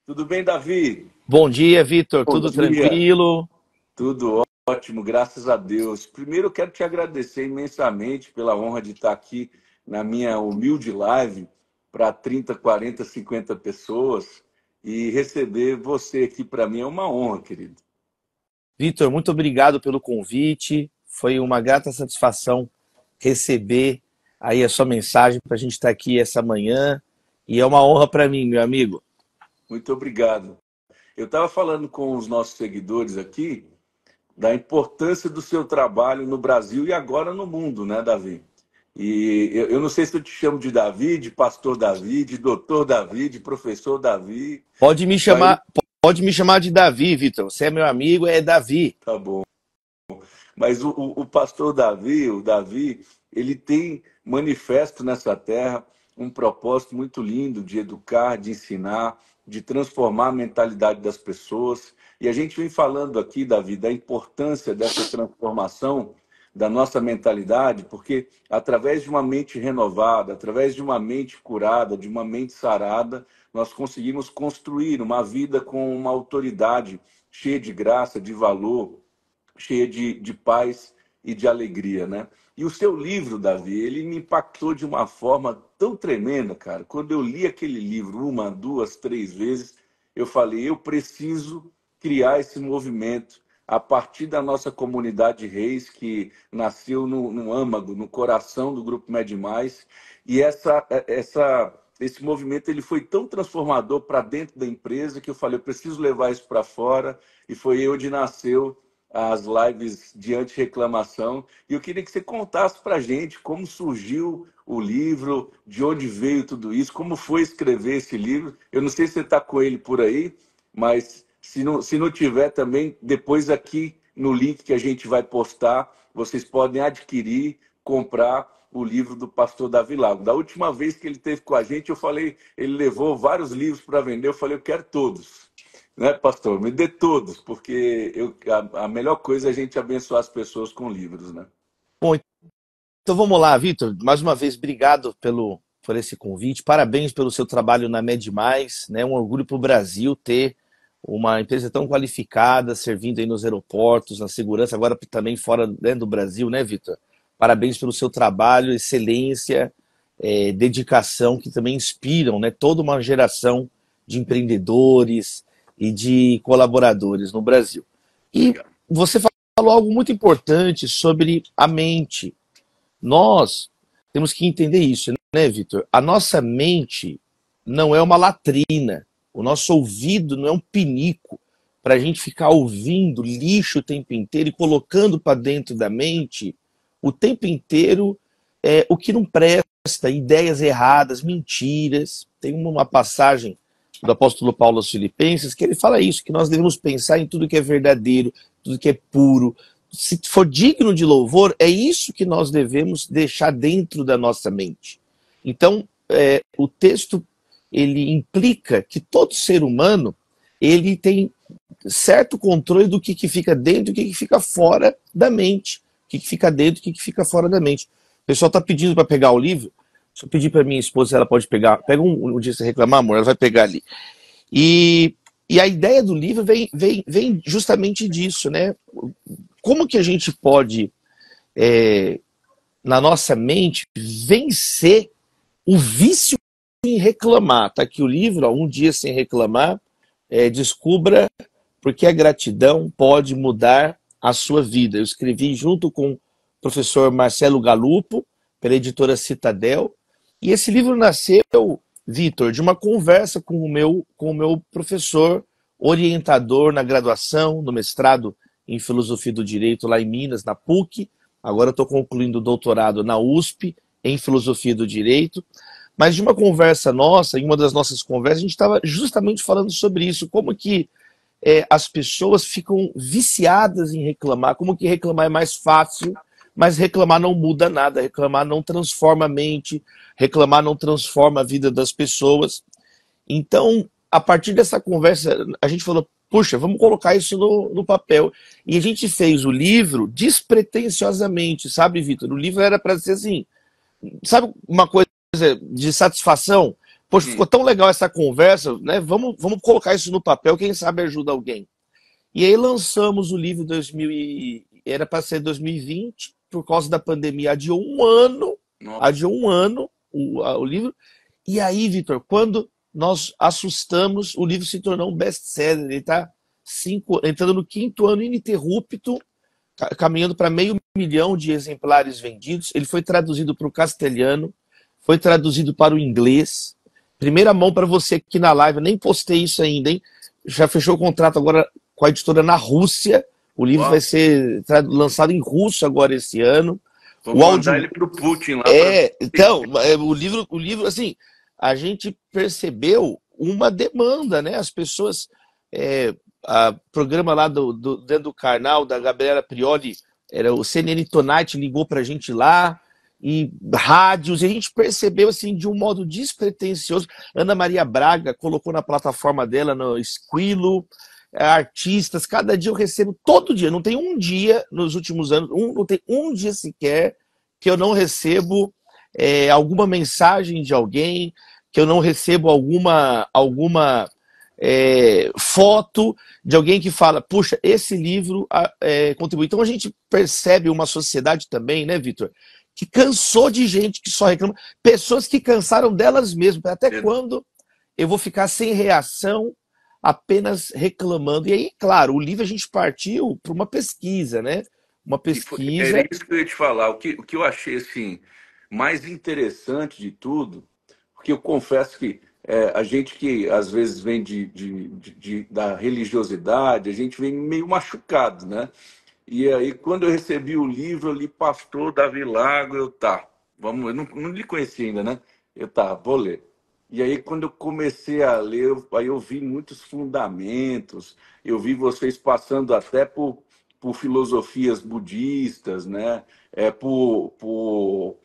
Tudo bem, Davi? Bom dia, Vitor. Bom Tudo dia. tranquilo? Tudo ótimo, graças a Deus. Primeiro, eu quero te agradecer imensamente pela honra de estar aqui na minha humilde live para 30, 40, 50 pessoas e receber você aqui para mim é uma honra, querido. Vitor, muito obrigado pelo convite. Foi uma grata satisfação receber aí a sua mensagem para a gente estar aqui essa manhã. E é uma honra para mim, meu amigo. Muito obrigado. Eu estava falando com os nossos seguidores aqui da importância do seu trabalho no Brasil e agora no mundo, né, Davi? E eu não sei se eu te chamo de Davi, de pastor Davi, de doutor Davi, de professor Davi, Pode me mas chamar, pode me chamar de Davi, Vitor. Você é meu amigo, é Davi. tá bom. Mas o pastor Davi, o Davi, ele tem manifesto nessa terra um propósito muito lindo de educar, de ensinar, de transformar a mentalidade das pessoas. E a gente vem falando aqui, Davi, da importância dessa transformação da nossa mentalidade, porque através de uma mente renovada, através de uma mente curada, de uma mente sarada, nós conseguimos construir uma vida com uma autoridade cheia de graça, de valor, cheia de paz e de alegria, né? E o seu livro, Davi, ele me impactou de uma forma tão tremenda, cara. Quando eu li aquele livro uma, duas, três vezes, eu falei, eu preciso criar esse movimento a partir da nossa comunidade Reis, que nasceu no âmago, no coração do Grupo Med Mais. E esse movimento ele foi tão transformador para dentro da empresa que eu falei, eu preciso levar isso para fora. E foi aí onde nasceu as lives de anti-reclamação. E eu queria que você contasse para a gente como surgiu o livro, de onde veio tudo isso, como foi escrever esse livro. Eu não sei se você está com ele por aí, mas se não tiver também, depois aqui no link que a gente vai postar, vocês podem adquirir, comprar o livro do pastor Davi Lago. Da última vez que ele esteve com a gente, eu falei, ele levou vários livros para vender, eu falei, eu quero todos. Né, pastor? Me dê todos, porque a melhor coisa é a gente abençoar as pessoas com livros, né? Bom, então vamos lá, Vitor. Mais uma vez, obrigado por esse convite. Parabéns pelo seu trabalho na Med Mais, né? Um orgulho para o Brasil ter uma empresa tão qualificada, servindo aí nos aeroportos, na segurança, agora também fora, né, do Brasil, né, Vitor? Parabéns pelo seu trabalho, excelência, dedicação, que também inspiram, né, toda uma geração de empreendedores e de colaboradores no Brasil. E Obrigado. você falou algo muito importante sobre a mente. Nós temos que entender isso, né, Vitor? A nossa mente não é uma latrina. O nosso ouvido não é um pinico para a gente ficar ouvindo lixo o tempo inteiro e colocando para dentro da mente o tempo inteiro o que não presta, ideias erradas, mentiras. Tem uma passagem do apóstolo Paulo aos Filipenses que ele fala isso, que nós devemos pensar em tudo que é verdadeiro, tudo que é puro, se for digno de louvor, é isso que nós devemos deixar dentro da nossa mente. Então, o texto ele implica que todo ser humano ele tem certo controle do que fica dentro e o que fica fora da mente. O que fica dentro e o que fica fora da mente. O pessoal está pedindo para pegar o livro. Se eu pedir para minha esposa se ela pode pegar, pega um dia você reclamar, amor, ela vai pegar ali. E, e a ideia do livro vem justamente disso, né? Como que a gente pode, na nossa mente, vencer o vício em reclamar? Tá aqui o livro, ó, Um Dia Sem Reclamar, descubra porque a gratidão pode mudar a sua vida. Eu escrevi junto com o professor Marcelo Galupo, pela editora Citadel, e esse livro nasceu, Vitor, de uma conversa com o meu professor orientador na graduação, no mestrado em Filosofia do Direito lá em Minas, na PUC. Agora estou concluindo o doutorado na USP em Filosofia do Direito. Mas de uma conversa nossa, em uma das nossas conversas, a gente estava justamente falando sobre isso, como que as pessoas ficam viciadas em reclamar, como que reclamar é mais fácil, mas reclamar não muda nada, reclamar não transforma a mente, reclamar não transforma a vida das pessoas. Então, a partir dessa conversa, a gente falou, puxa, vamos colocar isso no papel. E a gente fez o livro despretensiosamente, sabe, Vitor? O livro era para ser assim, sabe uma coisa de satisfação? Poxa, ficou tão legal essa conversa, né? Vamos colocar isso no papel, quem sabe ajuda alguém. E aí lançamos o livro 2000 era para ser 2020, por causa da pandemia Nossa. adiou um ano o livro. E aí, Vitor, quando nós assustamos, o livro se tornou um best-seller. Ele está entrando no 5º ano ininterrupto, caminhando para 500.000 de exemplares vendidos. Ele foi traduzido para o castelhano, foi traduzido para o inglês. Primeira mão para você aqui na live, eu nem postei isso ainda, hein? Já fechou o contrato agora com a editora na Rússia. O livro Uau. vai ser lançado em russo agora esse ano. Vamos mandar ele para o Putin lá. Então, o livro, assim, a gente percebeu uma demanda, né? As pessoas, programa lá dentro do Karnal, da Gabriela Prioli, era o CNN Tonight, ligou pra gente lá, e rádios, e a gente percebeu, assim, de um modo despretensioso. Ana Maria Braga colocou na plataforma dela, no Esquilo, artistas, cada dia eu recebo, todo dia, não tem um dia nos últimos anos, não tem um dia sequer que eu não recebo alguma mensagem de alguém, que eu não recebo alguma foto de alguém que fala, puxa, esse livro contribui. Então a gente percebe uma sociedade também, né, Vitor, que cansou de gente que só reclama, pessoas que cansaram delas mesmas, até quando eu vou ficar sem reação, apenas reclamando. E aí, claro, o livro a gente partiu para uma pesquisa, né? Uma pesquisa. Era isso que eu ia te falar. O que eu achei assim, mais interessante de tudo, porque eu confesso que a gente que às vezes vem da religiosidade, a gente vem meio machucado, né? E aí, quando eu recebi o livro, eu li Pastor Davi Lago, eu não lhe conhecia ainda, né? Vou ler. E aí, quando eu comecei a ler, aí eu vi muitos fundamentos, eu vi vocês passando até por filosofias budistas, né? Por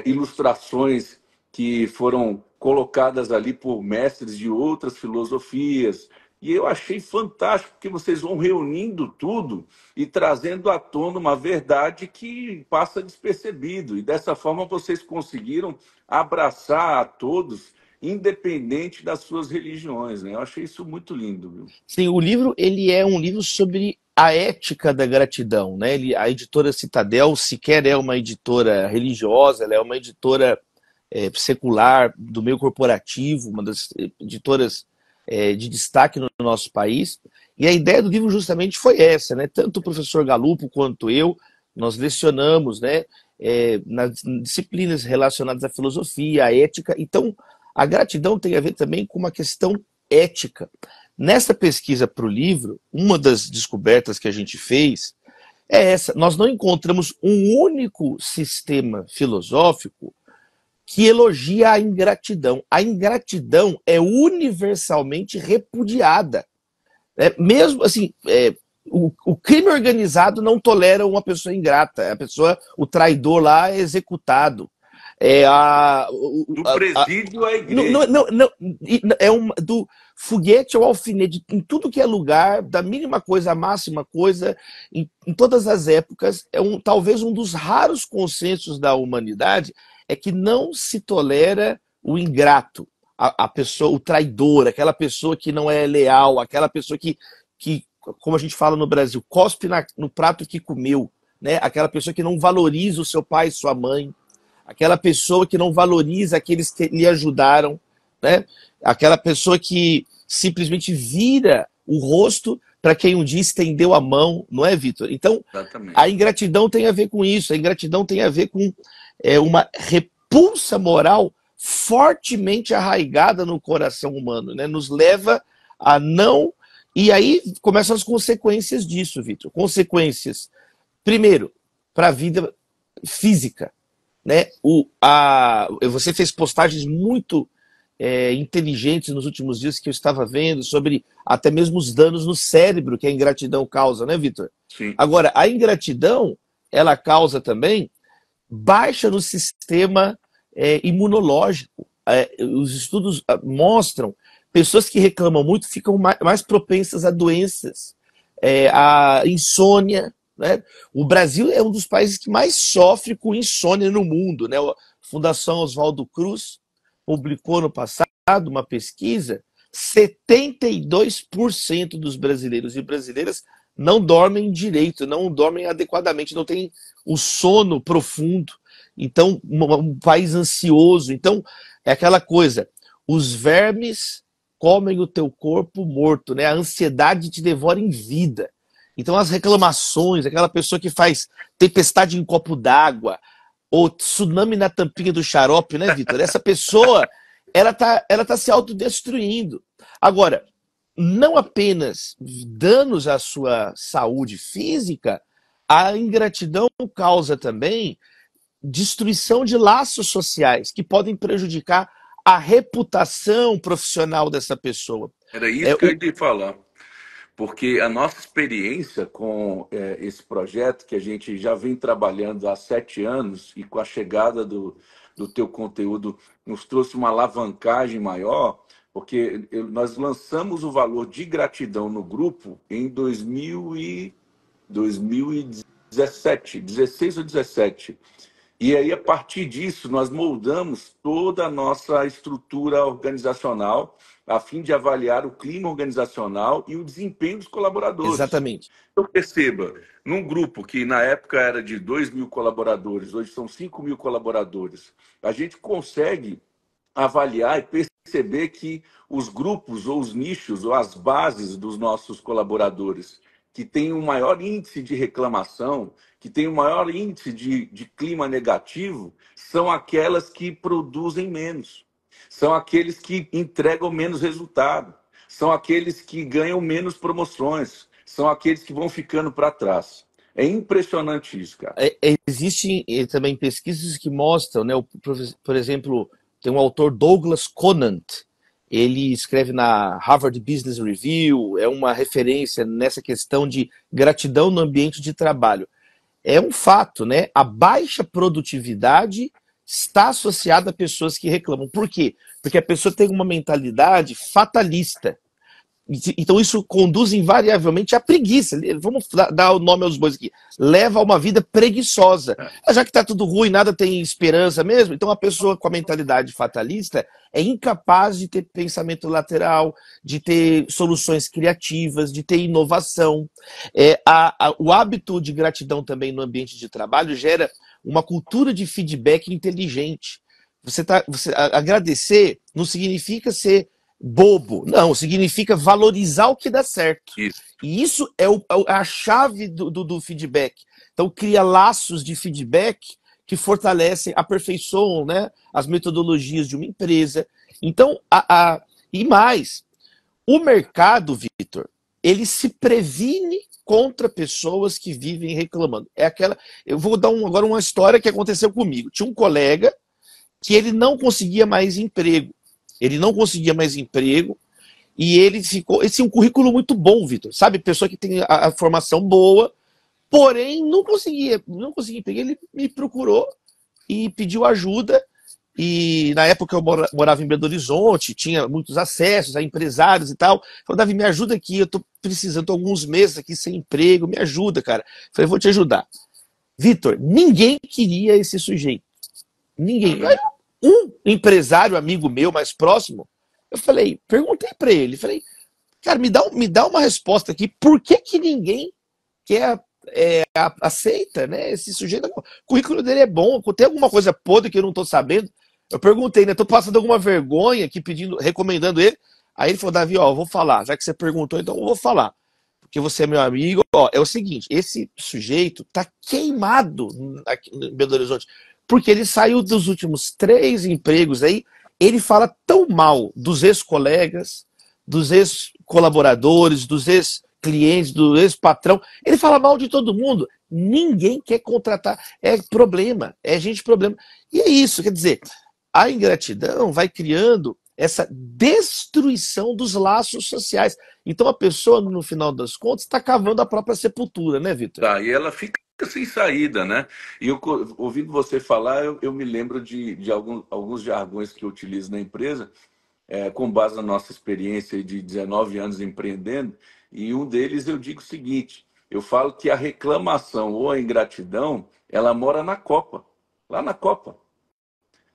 ilustrações que foram colocadas ali por mestres de outras filosofias. E eu achei fantástico, porque vocês vão reunindo tudo e trazendo à tona uma verdade que passa despercebido. E dessa forma vocês conseguiram abraçar a todos, independente das suas religiões, né? Eu achei isso muito lindo, viu? Sim, o livro ele é um livro sobre a ética da gratidão, né? A editora Citadel sequer é uma editora religiosa, ela é uma editora secular do meio corporativo, uma das editoras de destaque no nosso país. E a ideia do livro justamente foi essa, né? Tanto o professor Galupo quanto eu, nós lecionamos, né? Nas disciplinas relacionadas à filosofia, à ética. Então, a gratidão tem a ver também com uma questão ética. Nessa pesquisa para o livro, uma das descobertas que a gente fez é essa. Nós não encontramos um único sistema filosófico que elogia a ingratidão. A ingratidão é universalmente repudiada. Mesmo assim, o crime organizado não tolera uma pessoa ingrata. O traidor lá é executado. Do presídio à igreja. Do foguete ao alfinete, em tudo que é lugar, da mínima coisa à máxima coisa, em todas as épocas, talvez um dos raros consensos da humanidade é que não se tolera o ingrato, a pessoa, o traidor, aquela pessoa que não é leal, aquela pessoa que como a gente fala no Brasil, cospe no prato que comeu, né? Aquela pessoa que não valoriza o seu pai e sua mãe, aquela pessoa que não valoriza aqueles que lhe ajudaram, né? Aquela pessoa que simplesmente vira o rosto para quem um dia estendeu a mão, não é, Vitor? Então, exatamente, a ingratidão tem a ver com isso, a ingratidão tem a ver com uma repulsa moral fortemente arraigada no coração humano, né? Nos leva a não... E aí começam as consequências disso, Vitor. Consequências, primeiro, para a vida física, né? Você fez postagens muito inteligentes nos últimos dias que eu estava vendo sobre até mesmo os danos no cérebro que a ingratidão causa, né, Vitor? sim. Agora, a ingratidão, ela causa também baixa no sistema imunológico. Os estudos mostram pessoas que reclamam muito ficam mais propensas a doenças, a insônia, né? O Brasil é um dos países que mais sofre com insônia no mundo, né? A Fundação Oswaldo Cruz publicou no passado uma pesquisa, 72% dos brasileiros e brasileiras não dormem direito, não dormem adequadamente, não têm o sono profundo. Então, um país ansioso. Então, é aquela coisa, os vermes comem o teu corpo morto, né? A ansiedade te devora em vida. Então, as reclamações, aquela pessoa que faz tempestade em copo d'água, ou tsunami na tampinha do xarope, né, Vitor? Essa pessoa, ela tá se autodestruindo. Agora, não apenas danos à sua saúde física, a ingratidão causa também destruição de laços sociais que podem prejudicar a reputação profissional dessa pessoa. Era isso que eu ia te falar. Porque a nossa experiência com esse projeto, que a gente já vem trabalhando há 7 anos, e com a chegada do teu conteúdo, nos trouxe uma alavancagem maior, porque nós lançamos o valor de gratidão no grupo em 2017, 16 ou 17. E aí, a partir disso, nós moldamos toda a nossa estrutura organizacional a fim de avaliar o clima organizacional e o desempenho dos colaboradores. Exatamente. Então, perceba, num grupo que na época era de 2.000 colaboradores, hoje são 5.000 colaboradores, a gente consegue avaliar e perceber que os grupos ou os nichos ou as bases dos nossos colaboradores que têm um maior índice de reclamação, que têm um maior índice de clima negativo, são aquelas que produzem menos, são aqueles que entregam menos resultado, são aqueles que ganham menos promoções, são aqueles que vão ficando para trás. É impressionante isso, cara. Existem também pesquisas que mostram, né, por exemplo, tem um autor, Douglas Conant, ele escreve na Harvard Business Review, é uma referência nessa questão de gratidão no ambiente de trabalho. É um fato, né? A baixa produtividade está associada a pessoas que reclamam. Por quê? Porque a pessoa tem uma mentalidade fatalista. Então isso conduz invariavelmente à preguiça. Vamos dar o nome aos bois aqui. Leva a uma vida preguiçosa. Já que está tudo ruim, nada tem esperança mesmo, então a pessoa com a mentalidade fatalista é incapaz de ter pensamento lateral, de ter soluções criativas, de ter inovação. O hábito de gratidão também no ambiente de trabalho gera uma cultura de feedback inteligente. Agradecer não significa ser bobo. Não, significa valorizar o que dá certo. Isso. E isso é a chave do feedback. Então, cria laços de feedback que fortalecem, aperfeiçoam, né, as metodologias de uma empresa. Então, e mais, o mercado, Vitor, ele se previne contra pessoas que vivem reclamando. Eu vou dar agora uma história que aconteceu comigo. Tinha um colega que ele não conseguia mais emprego. Ele não conseguia mais emprego e ele ficou. Esse é um currículo muito bom, Vitor. Sabe, pessoa que tem a formação boa, porém não conseguia emprego. Ele me procurou e pediu ajuda. E na época eu morava em Belo Horizonte, tinha muitos acessos a empresários e tal. Falou, Davi, me ajuda aqui, eu tô precisando, tô alguns meses aqui sem emprego, me ajuda, cara. Falei, vou te ajudar. Vitor, ninguém queria esse sujeito. Ninguém. Um empresário amigo meu mais próximo, eu perguntei para ele, falei, cara, me dá uma resposta aqui, por que ninguém quer aceita, né? Esse sujeito, o currículo dele é bom, tem alguma coisa podre que eu não tô sabendo? Eu perguntei, né? Tô passando alguma vergonha aqui recomendando ele. Aí ele falou, Davi, ó, eu vou falar, já que você perguntou, então eu vou falar. Porque você é meu amigo, ó, é o seguinte, esse sujeito tá queimado aqui em Belo Horizonte. Porque ele saiu dos últimos 3 empregos aí, ele fala tão mal dos ex-colegas, dos ex-colaboradores, dos ex-clientes, do ex-patrão. Ele fala mal de todo mundo. Ninguém quer contratar. É problema, é gente problema. E é isso, quer dizer, a ingratidão vai criando essa destruição dos laços sociais. Então a pessoa, no final das contas, está cavando a própria sepultura, né, Vitor? Tá, e ela fica sem saída, né? E eu, ouvindo você falar, eu me lembro de alguns jargões que eu utilizo na empresa, com base na nossa experiência de 19 anos empreendendo, e um deles eu digo o seguinte, eu falo que a reclamação ou a ingratidão, ela mora na copa, lá na copa.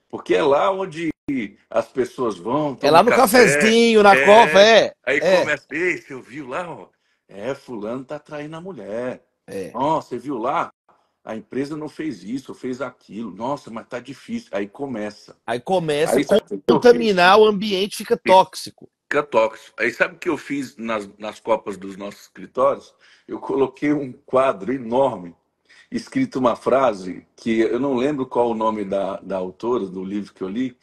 Porque é lá onde as pessoas vão, É tomam lá no café, cafezinho, na copa, aí é, começa, ei, você viu lá, ó? Fulano tá traindo a mulher. é. Nossa, você viu lá? A empresa não fez isso, fez aquilo. Nossa, mas tá difícil. Aí começa. Aí começa a Aí sabe o que eu fiz? contaminar o ambiente, fica tóxico. Fica tóxico. Aí sabe o que eu fiz nas copas dos nossos escritórios? Eu coloquei um quadro enorme, escrito uma frase que eu não lembro qual o nome da autora do livro que eu li,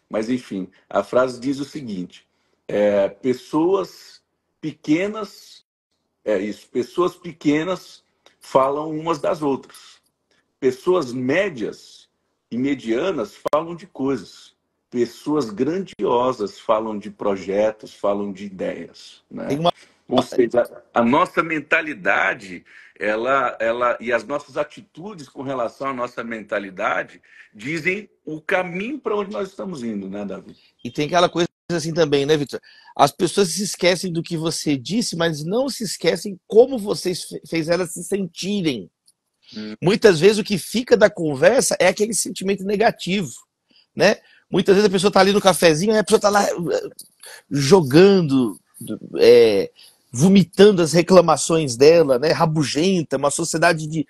mas enfim, a frase diz o seguinte: pessoas pequenas, pessoas pequenas falam umas das outras. Pessoas médias e medianas falam de coisas. Pessoas grandiosas falam de projetos, falam de ideias, Tem né? uma, Ou seja, a nossa mentalidade, ela e as nossas atitudes com relação à nossa mentalidade dizem o caminho para onde nós estamos indo, né, Davi? e tem aquela coisa assim também, né, Vitor? As pessoas se esquecem do que você disse, mas não se esquecem como você fez elas se sentirem. Hum. Muitas vezes o que fica da conversa é aquele sentimento negativo, né? Muitas vezes a pessoa está ali no cafezinho, aí a pessoa está lá jogando, é, vomitando as reclamações dela, né? Rabugenta, uma sociedade de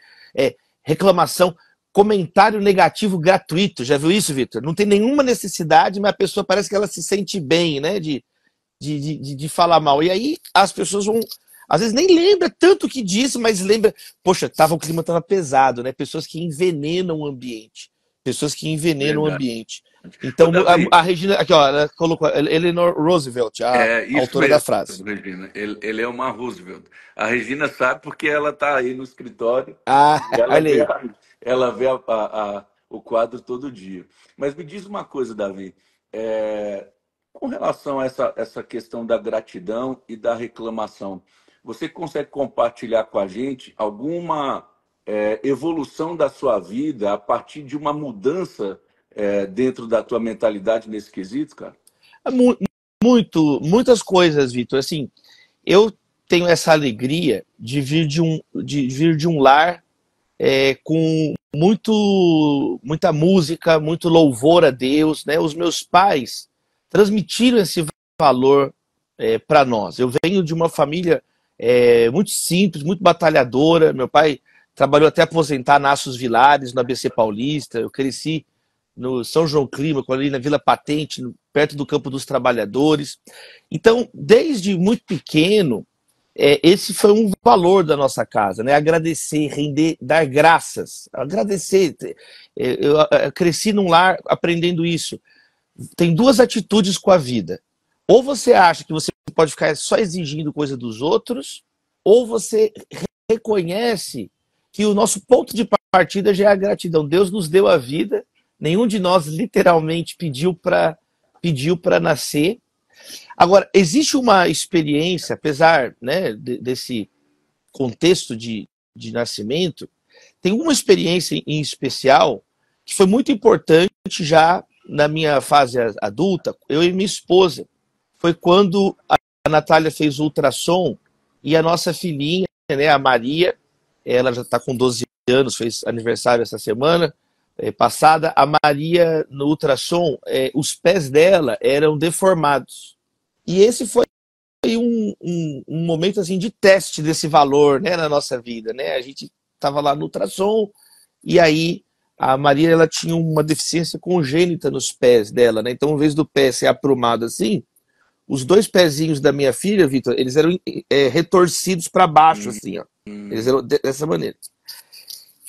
reclamação, comentário negativo gratuito. Já viu isso, Vitor? Não tem nenhuma necessidade, mas a pessoa parece que ela se sente bem, né? De falar mal. E aí as pessoas vão. Às vezes nem lembra tanto que disse, mas lembra. Poxa, o clima estava pesado, né? Pessoas que envenenam o ambiente. Pessoas que envenenam o Verdade. ambiente. Ô, Então, Davi, a Regina, aqui, ó, ela colocou Eleanor Roosevelt, a é isso autora da mesmo, frase. Regina. Ele é uma Roosevelt. A Regina sabe porque ela está aí no escritório Ah, e ela olha vê, aí. ela vê o quadro todo dia. Mas me diz uma coisa, Davi. É, com relação a essa questão da gratidão e da reclamação, você consegue compartilhar com a gente alguma evolução da sua vida a partir de uma mudança dentro da tua mentalidade nesse quesito, cara? Muitas coisas, Vitor. Assim, eu tenho essa alegria de vir de um lar com muita música, muito louvor a Deus, né? Os meus pais transmitiram esse valor para nós. Eu venho de uma família muito simples, muito batalhadora. Meu pai trabalhou até aposentar na Aços Vilares, no ABC Paulista. Eu cresci no São João Clímaco, ali na Vila Patente, perto do Campo dos Trabalhadores. Então, desde muito pequeno, esse foi um valor da nossa casa, né? Agradecer, render, dar graças, agradecer. Eu cresci num lar aprendendo isso. Tem duas atitudes com a vida. Ou você acha que você pode ficar só exigindo coisa dos outros, ou você reconhece que o nosso ponto de partida já é a gratidão. Deus nos deu a vida, nenhum de nós literalmente pediu para nascer. Agora, existe uma experiência, apesar, né, desse contexto de nascimento, tem uma experiência em especial que foi muito importante já na minha fase adulta, eu e minha esposa. Foi quando a Natália fez o ultrassom e a nossa filhinha, né, a Maria, ela já está com 12 anos, fez aniversário essa semana passada. A Maria, no ultrassom, os pés dela eram deformados. E esse foi um momento assim de teste desse valor, né, na nossa vida, né? A gente estava lá no ultrassom e aí a Maria ela tinha uma deficiência congênita nos pés dela, né? Então, em vez do pé ser aprumado assim, os dois pezinhos da minha filha, Vitor, eles eram retorcidos para baixo, assim, ó. Eles eram dessa maneira.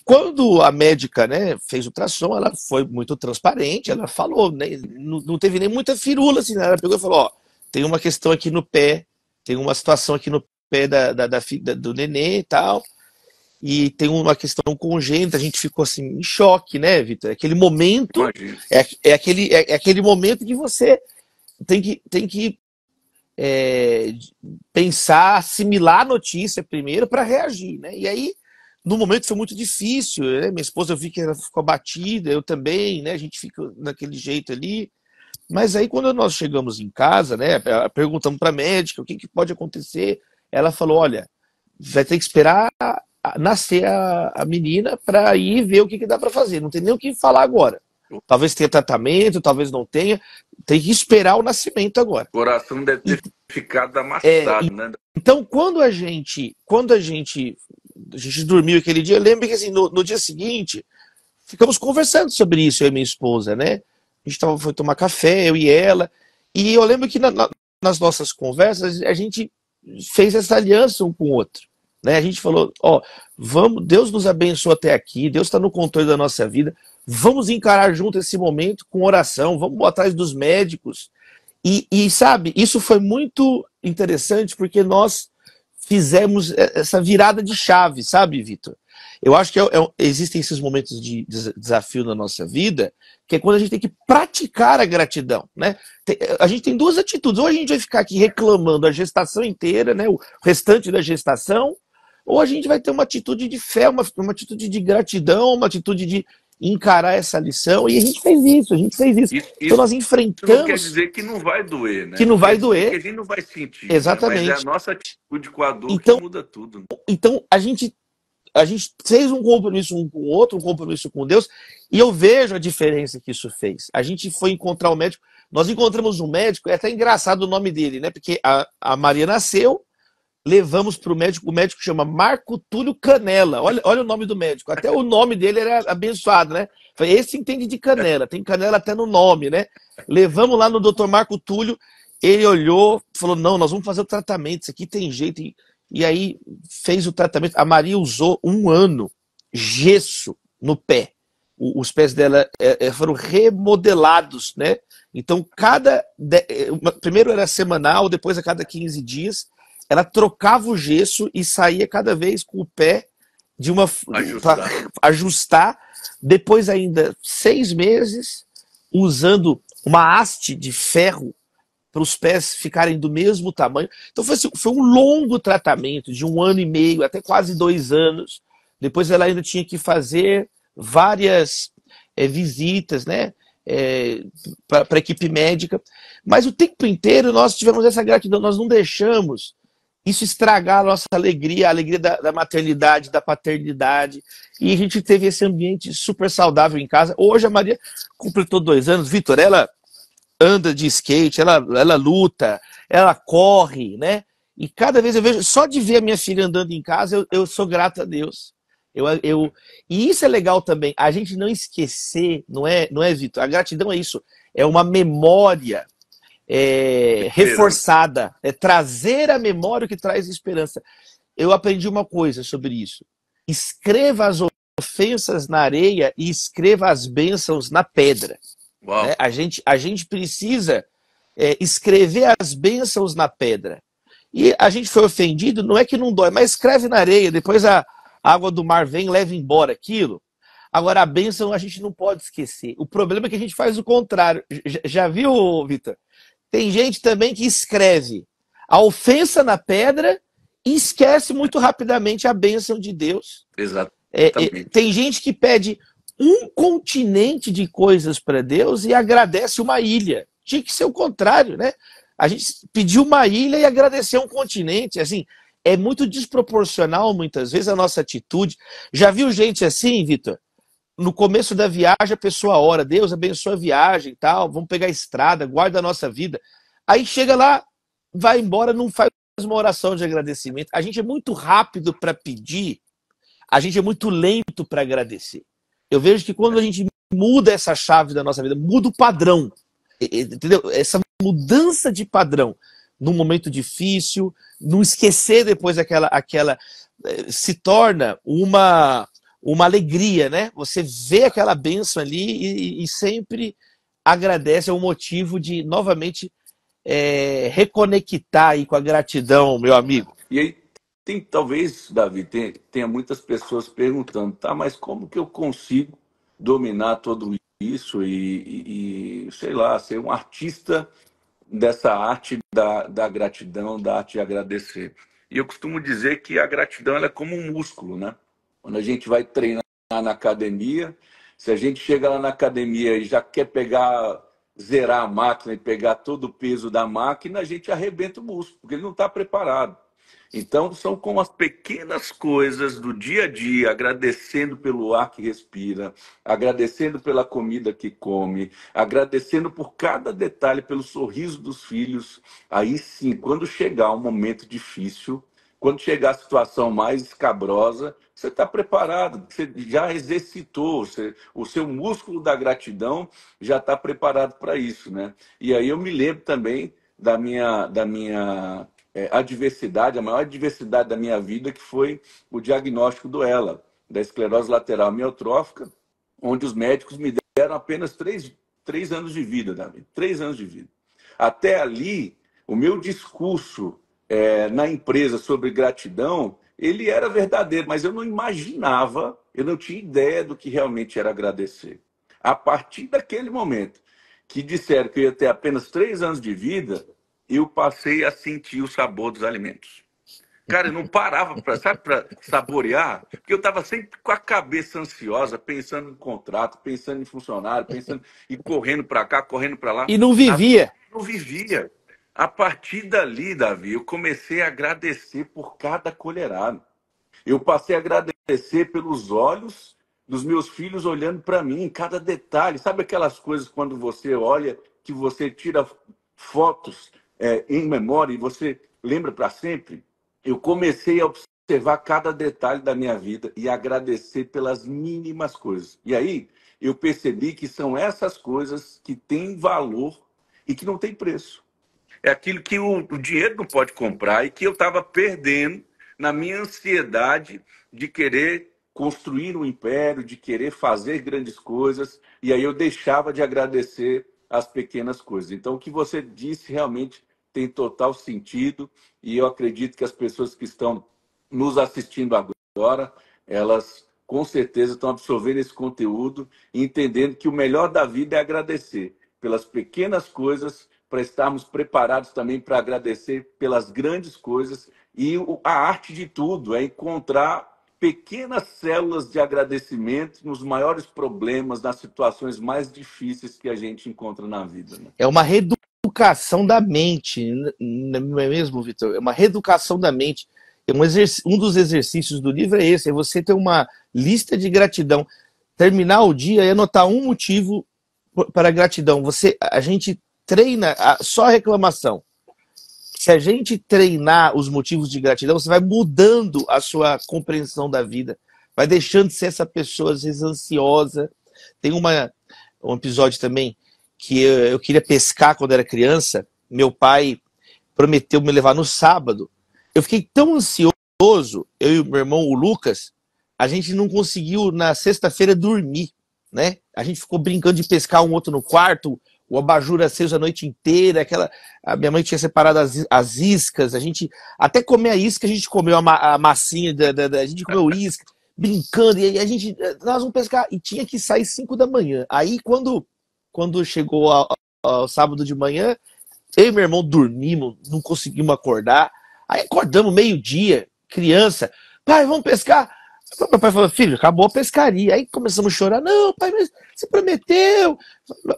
Quando a médica, né, fez o ultrassom, ela foi muito transparente, ela falou, né, não teve nem muita firula, assim, ela pegou e falou, ó, tem uma questão aqui no pé, tem uma situação aqui no pé do nenê e tal, e tem uma questão congênita, a gente ficou assim, em choque, né, Vitor? Aquele momento, Imagina. aquele momento que você tem que pensar, assimilar a notícia primeiro para reagir, né? E aí, no momento foi muito difícil, né? Minha esposa, eu vi que ela ficou abatida, eu também, né? A gente fica daquele jeito ali. Mas aí, quando nós chegamos em casa, né? Perguntamos para a médica o que pode acontecer. Ela falou: olha, vai ter que esperar nascer a menina para ir ver o que dá para fazer. Não tem nem o que falar agora. Talvez tenha tratamento, talvez não tenha. Tem que esperar o nascimento agora. O coração deve E, ter ficado é, amassado, né? então, quando a gente dormiu aquele dia, eu lembro que assim, no dia seguinte, ficamos conversando sobre isso, eu e minha esposa, né? A gente foi tomar café, eu e ela. E eu lembro que nas nossas conversas, a gente fez essa aliança um com o outro. Né? A gente falou, ó, vamos, Deus nos abençoou até aqui, Deus está no controle da nossa vida, vamos encarar junto esse momento com oração, vamos atrás dos médicos. Sabe, isso foi muito interessante porque nós fizemos essa virada de chave, sabe, Vitor? Eu acho que existem esses momentos de desafio na nossa vida, que é quando a gente tem que praticar a gratidão, né? A gente tem duas atitudes. Ou a gente vai ficar aqui reclamando a gestação inteira, né? O restante da gestação, ou a gente vai ter uma atitude de fé, uma atitude de gratidão, uma atitude de encarar essa lição. E a gente fez isso, a gente fez isso. Isso, Então nós isso não quer enfrentamos dizer que não vai doer, que né? não Não quer vai dizer que a doer, gente não vai sentir, né? Mas é a exatamente. nossa atitude com a dor que Então, muda tudo. Né? então a gente fez um compromisso um com o outro, um compromisso com Deus, e eu vejo a diferença que isso fez. A gente foi encontrar o médico, nós encontramos um médico, é até engraçado o nome dele, né? Porque a Maria nasceu, levamos para o médico chama Marco Túlio Canela. Olha o nome do médico. Até o nome dele era abençoado, né? Esse entende de canela, tem canela até no nome, né? Levamos lá no doutor Marco Túlio, ele olhou, falou: não, nós vamos fazer o tratamento, isso aqui tem jeito. E aí fez o tratamento. A Maria usou 1 ano gesso no pé. Os pés dela foram remodelados, né? Então, primeiro era semanal, depois a cada 15 dias, ela trocava o gesso e saía cada vez com o pé para Ajustar. ajustar. Depois ainda 6 meses usando uma haste de ferro para os pés ficarem do mesmo tamanho. Então foi um longo tratamento de 1 ano e meio, até quase 2 anos. Depois ela ainda tinha que fazer várias visitas, né? Para a equipe médica. Mas o tempo inteiro nós tivemos essa gratidão, nós não deixamos isso estragar a nossa alegria, a alegria da maternidade, da paternidade. E a gente teve esse ambiente super saudável em casa. Hoje a Maria completou 2 anos. Vitor, ela anda de skate, ela luta, ela corre, né? E cada vez eu vejo, só de ver a minha filha andando em casa, eu sou grato a Deus. E isso é legal também, a gente não esquecer, não é, Vitor? A gratidão é isso, é uma memória reforçada, é trazer a memória o que traz esperança. Eu aprendi uma coisa sobre isso. Escreva as ofensas na areia e escreva as bênçãos na pedra. Né? A gente precisa escrever as bênçãos na pedra. E a gente foi ofendido, não é que não dói, mas escreve na areia, depois a água do mar vem e leva embora aquilo. Agora, a bênção a gente não pode esquecer. O problema é que a gente faz o contrário. Já viu, Vitor? Tem gente também que escreve a ofensa na pedra e esquece muito rapidamente a bênção de Deus. Exatamente. Tem gente que pede um continente de coisas para Deus e agradece uma ilha. Tinha que ser o contrário, né? A gente pediu uma ilha e agradeceu um continente. Assim, é muito desproporcional, muitas vezes, a nossa atitude. Já viu gente assim, Vitor? No começo da viagem, a pessoa ora, Deus abençoa a viagem e tal, vamos pegar a estrada, guarda a nossa vida. Aí chega lá, vai embora, não faz uma oração de agradecimento. A gente é muito rápido para pedir, a gente é muito lento para agradecer. Eu vejo que quando a gente muda essa chave da nossa vida, muda o padrão, entendeu? Essa mudança de padrão num momento difícil, não esquecer depois aquela se torna uma alegria, né? Você vê aquela bênção ali e sempre agradece, é um motivo de novamente reconectar aí com a gratidão, meu amigo. E aí, talvez, Davi, tenha muitas pessoas perguntando, tá, mas como que eu consigo dominar tudo isso sei lá, ser um artista dessa arte da gratidão, da arte de agradecer? E eu costumo dizer que a gratidão ela é como um músculo, né? Quando a gente vai treinar na academia, se a gente chega lá na academia e já quer zerar a máquina e pegar todo o peso da máquina, a gente arrebenta o músculo, porque ele não está preparado. Então, são como as pequenas coisas do dia a dia, agradecendo pelo ar que respira, agradecendo pela comida que come, agradecendo por cada detalhe, pelo sorriso dos filhos. Aí sim, quando chegar um momento difícil, quando chegar a situação mais escabrosa, você está preparado, você já exercitou, o seu músculo da gratidão já está preparado para isso, né? E aí eu me lembro também da minha adversidade, a maior adversidade da minha vida, que foi o diagnóstico do ELA, da esclerose lateral amiotrófica, onde os médicos me deram apenas três anos de vida, Davi. 3 anos de vida. Até ali, o meu discurso na empresa sobre gratidão, ele era verdadeiro, mas eu não imaginava, eu não tinha ideia do que realmente era agradecer. A partir daquele momento que disseram que eu ia ter apenas 3 anos de vida, eu passei a sentir o sabor dos alimentos. Cara, eu não parava para, sabe, para saborear, porque eu estava sempre com a cabeça ansiosa, pensando em contrato, pensando em funcionário, pensando e correndo para cá, correndo para lá. E não vivia. Não vivia. A partir dali, Davi, eu comecei a agradecer por cada colherada. Eu passei a agradecer pelos olhos dos meus filhos olhando para mim, em cada detalhe. Sabe aquelas coisas quando você olha, que você tira fotos em memória e você lembra para sempre? Eu comecei a observar cada detalhe da minha vida e agradecer pelas mínimas coisas. E aí eu percebi que são essas coisas que têm valor e que não têm preço. É aquilo que o dinheiro não pode comprar e que eu estava perdendo na minha ansiedade de querer construir um império, de querer fazer grandes coisas, e aí eu deixava de agradecer as pequenas coisas. Então, o que você disse realmente tem total sentido, e eu acredito que as pessoas que estão nos assistindo agora, elas com certeza estão absorvendo esse conteúdo e entendendo que o melhor da vida é agradecer pelas pequenas coisas, para estarmos preparados também para agradecer pelas grandes coisas. E a arte de tudo é encontrar pequenas células de agradecimento nos maiores problemas, nas situações mais difíceis que a gente encontra na vida, né? É uma reeducação da mente, não é mesmo, Vitor? É uma reeducação da mente. Um dos exercícios do livro é esse, é você ter uma lista de gratidão. Terminar o dia e anotar um motivo para gratidão. A gente treina só a reclamação. Se a gente treinar os motivos de gratidão, você vai mudando a sua compreensão da vida, vai deixando de ser essa pessoa às vezes ansiosa. Tem um episódio também que eu queria pescar quando era criança. Meu pai prometeu me levar no sábado. Eu fiquei tão ansioso, eu e o meu irmão, o Lucas, a gente não conseguiu na sexta-feira dormir, né? A gente ficou brincando de pescar um outro no quarto, o abajur aceso a noite inteira, a minha mãe tinha separado as iscas, a gente, até comer a isca, a gente comeu a massinha, a gente comeu isca, brincando, e aí nós vamos pescar, e tinha que sair 5 da manhã. Aí quando chegou ao sábado de manhã, eu e meu irmão dormimos, não conseguimos acordar, aí acordamos meio-dia, criança, pai, vamos pescar. Meu pai falou, filho, acabou a pescaria. Aí começamos a chorar, não, pai, mas você prometeu.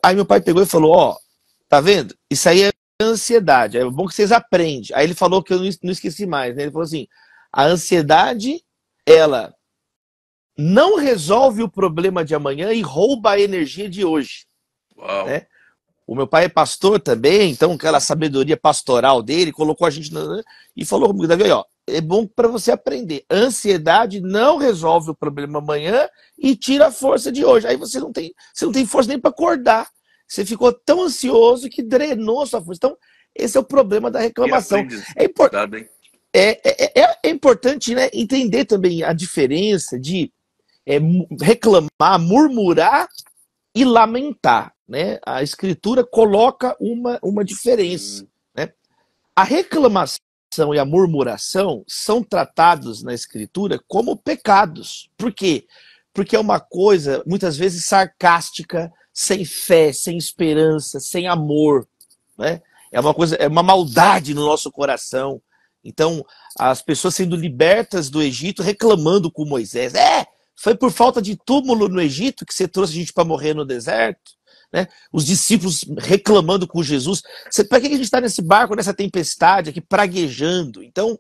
Aí meu pai pegou e falou, ó, tá vendo? Isso aí é ansiedade, é bom que vocês aprendem. Aí ele falou que eu não esqueci mais, né? Ele falou assim, a ansiedade, ela não resolve o problema de amanhã e rouba a energia de hoje. Uau. Né? O meu pai é pastor também, então aquela sabedoria pastoral dele colocou a gente e falou comigo, Davi, ó, é bom para você aprender. Ansiedade não resolve o problema amanhã e tira a força de hoje. Aí você não tem força nem para acordar. Você ficou tão ansioso que drenou sua força. Então, esse é o problema da reclamação. É importante, né, entender também a diferença de reclamar, murmurar e lamentar. Né? A escritura coloca uma diferença. Né? A reclamação e a murmuração são tratados na escritura como pecados. Por quê? Porque é uma coisa, muitas vezes, sarcástica, sem fé, sem esperança, sem amor. Né? É uma maldade no nosso coração. Então, as pessoas sendo libertas do Egito reclamando com Moisés. Foi por falta de túmulo no Egito que você trouxe a gente para morrer no deserto? Né? Os discípulos reclamando com Jesus. Para que a gente está nesse barco, nessa tempestade aqui, praguejando? Então,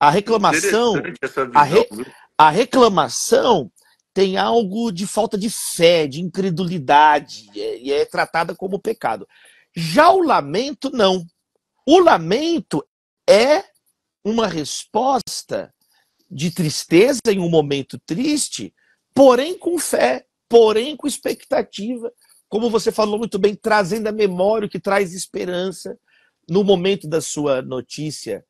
A reclamação, Interessante essa a, visão, re, viu? a reclamação tem algo de falta de fé, de incredulidade, e é tratada como pecado. Já o lamento, não. O lamento é uma resposta de tristeza em um momento triste, porém com fé, porém com expectativa, como você falou muito bem, trazendo a memória o que traz esperança. No momento da sua notícia,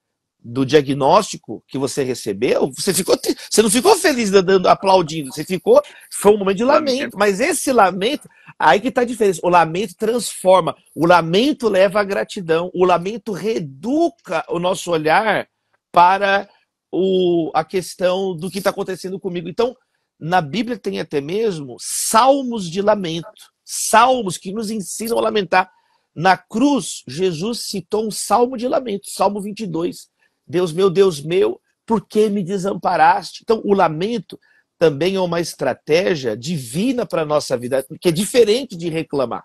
do diagnóstico que você recebeu, você não ficou feliz dando, aplaudindo, você ficou, foi um momento de lamento, Lamento. mas esse lamento, aí que está a diferença, o lamento transforma, o lamento leva à gratidão, o lamento reeduca o nosso olhar para a questão do que está acontecendo comigo. Então, na Bíblia tem até mesmo salmos de lamento, salmos que nos ensinam a lamentar. Na cruz, Jesus citou um salmo de lamento, Salmo 22. Deus meu, por que me desamparaste? Então, o lamento também é uma estratégia divina para a nossa vida, que é diferente de reclamar.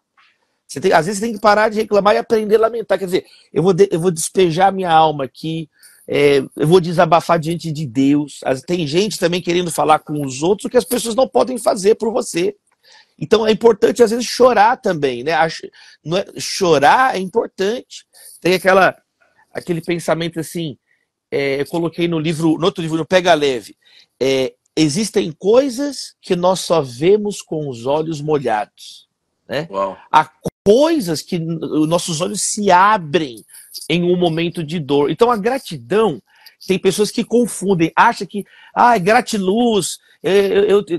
Às vezes você tem que parar de reclamar e aprender a lamentar. Quer dizer, eu vou despejar minha alma aqui, eu vou desabafar diante de Deus. Tem gente também querendo falar com os outros o que as pessoas não podem fazer por você. Então é importante, às vezes, chorar também, né? Chorar é importante. Tem aquele pensamento assim, eu coloquei no outro livro, no Pega Leve. Existem coisas que nós só vemos com os olhos molhados, né? Uau. Há coisas que nossos olhos se abrem em um momento de dor. Então a gratidão, tem pessoas que confundem, acham que é gratiluz,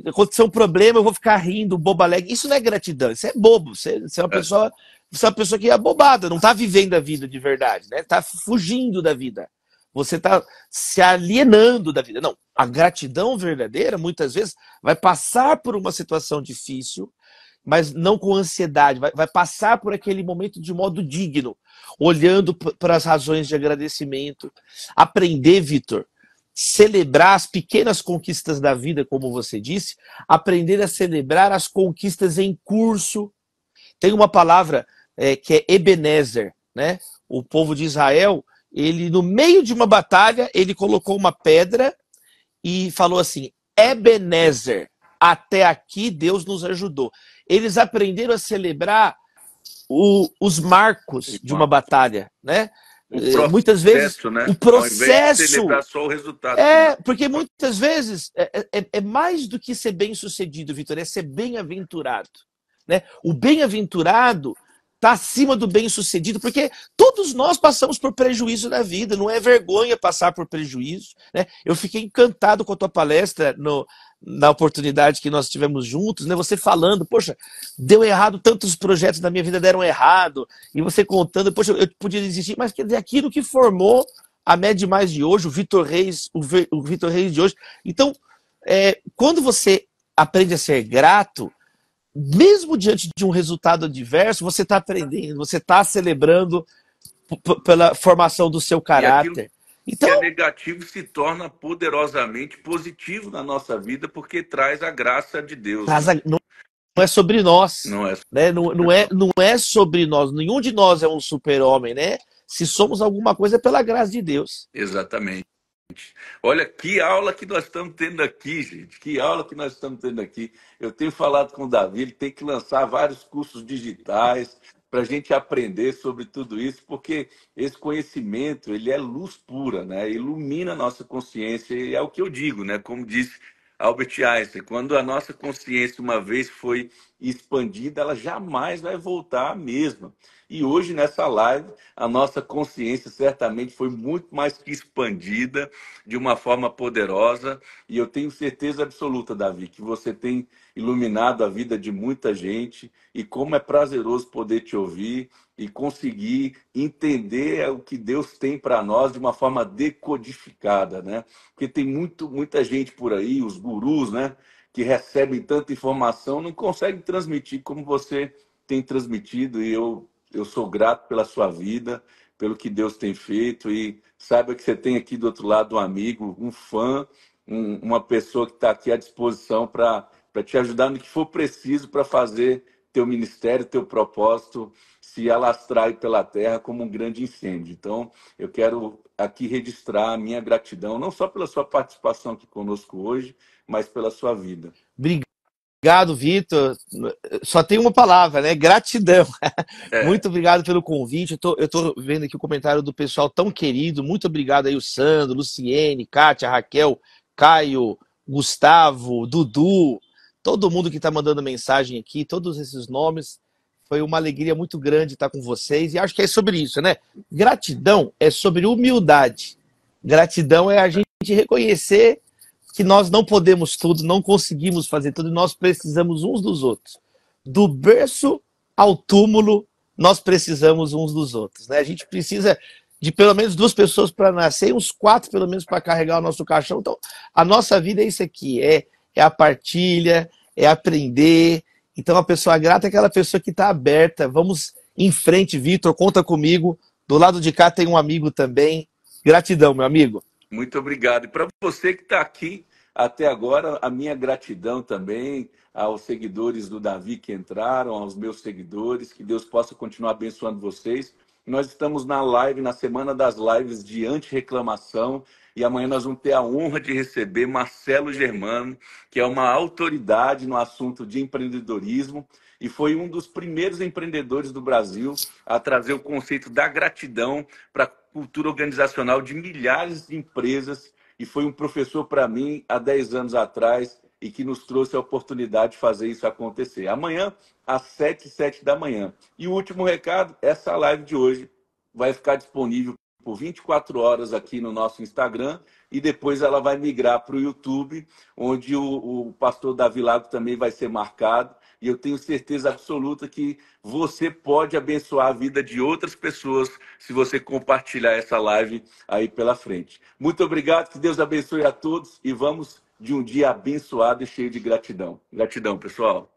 aconteceu um problema, eu vou ficar rindo, bobo alegre. Isso não é gratidão, isso é bobo. Você é uma pessoa que é abobada, não está vivendo a vida de verdade, né? Está fugindo da vida. Você está se alienando da vida. Não, a gratidão verdadeira, muitas vezes, vai passar por uma situação difícil, mas não com ansiedade, vai passar por aquele momento de modo digno, olhando para as razões de agradecimento. Aprender, Vitor, celebrar as pequenas conquistas da vida, como você disse, aprender a celebrar as conquistas em curso. Tem uma palavra que é Ebenezer, né? O povo de Israel, ele no meio de uma batalha, ele colocou uma pedra e falou assim, Ebenezer, até aqui Deus nos ajudou. Eles aprenderam a celebrar os marcos de uma batalha, né? O Muitas vezes processo, né? o Ao invés de processo celebrar só o resultado final. porque muitas vezes é mais do que ser bem sucedido, Vitor, é ser bem-aventurado, né? O bem-aventurado está acima do bem-sucedido, porque todos nós passamos por prejuízo na vida, não é vergonha passar por prejuízo, né? Eu fiquei encantado com a tua palestra na oportunidade que nós tivemos juntos, né? Você falando, poxa, deu errado, tantos projetos da minha vida deram errado, e você contando, poxa, eu podia desistir, mas quer dizer, aquilo que formou a Mede Mais de hoje, o Vitor Reis, o Vitor Reis de hoje. Então, quando você aprende a ser grato, mesmo diante de um resultado adverso, você está aprendendo, você está celebrando pela formação do seu E aquilo caráter. que é Então, negativo se torna poderosamente positivo na nossa vida, porque traz a graça de Deus, né? não é sobre nós, Não é né? Não é sobre nós. Nenhum de nós é um super-homem, né? Se somos alguma coisa é pela graça de Deus. exatamente. Olha que aula que nós estamos tendo aqui, gente. Que aula que nós estamos tendo aqui. Eu tenho falado com o Davi, ele tem que lançar vários cursos digitais para a gente aprender sobre tudo isso, porque esse conhecimento, ele é luz pura, né? Ilumina a nossa consciência, e é o que eu digo, né? Como disse Albert Einstein, quando a nossa consciência uma vez foi expandida, ela jamais vai voltar a mesma. E hoje, nessa live, a nossa consciência certamente foi muito mais que expandida de uma forma poderosa. E eu tenho certeza absoluta, Davi, que você tem iluminado a vida de muita gente. E como é prazeroso poder te ouvir e conseguir entender o que Deus tem para nós de uma forma decodificada, né? Porque tem muita gente por aí, os gurus, né? Que recebem tanta informação, não conseguem transmitir como você tem transmitido. E eu sou grato pela sua vida, pelo que Deus tem feito, e saiba que você tem aqui do outro lado um amigo, um fã, uma pessoa que está aqui à disposição para te ajudar no que for preciso para fazer teu ministério, teu propósito se alastrar aí pela terra como um grande incêndio. Então, eu quero aqui registrar a minha gratidão, não só pela sua participação aqui conosco hoje, mas pela sua vida. Obrigado, Vitor. Só tem uma palavra, né? Gratidão. É, Muito obrigado pelo convite. Eu tô vendo aqui o comentário do pessoal tão querido. Muito obrigado aí, o Sandro, Luciene, Kátia, Raquel, Caio, Gustavo, Dudu, todo mundo que está mandando mensagem aqui, todos esses nomes. Foi uma alegria muito grande estar com vocês. E acho que é sobre isso, né? Gratidão é sobre humildade. Gratidão é a gente reconhecer que nós não podemos tudo, não conseguimos fazer tudo, nós precisamos uns dos outros. Do berço ao túmulo, nós precisamos uns dos outros. Né? A gente precisa de pelo menos 2 pessoas para nascer e uns 4 pelo menos para carregar o nosso caixão. Então, a nossa vida é isso aqui, é a partilha, é aprender. Então, a pessoa grata é aquela pessoa que está aberta. Vamos em frente, Vitor, conta comigo. Do lado de cá tem um amigo também. Gratidão, meu amigo. muito obrigado. E para você que está aqui até agora, a minha gratidão também aos seguidores do Davi que entraram, aos meus seguidores, que Deus possa continuar abençoando vocês. Nós estamos na live, na semana das lives de antirreclamação, e amanhã nós vamos ter a honra de receber Marcelo Germano, que é uma autoridade no assunto de empreendedorismo e foi um dos primeiros empreendedores do Brasil a trazer o conceito da gratidão para a cultura organizacional de milhares de empresas e foi um professor para mim há 10 anos atrás e que nos trouxe a oportunidade de fazer isso acontecer. Amanhã, às 7h07 da manhã. E o último recado, essa live de hoje vai ficar disponível por 24 horas aqui no nosso Instagram e depois ela vai migrar para o YouTube, onde o pastor Davi Lago também vai ser marcado. E eu tenho certeza absoluta que você pode abençoar a vida de outras pessoas se você compartilhar essa live aí pela frente. Muito obrigado, que Deus abençoe a todos e vamos de um dia abençoado e cheio de gratidão. Gratidão, pessoal.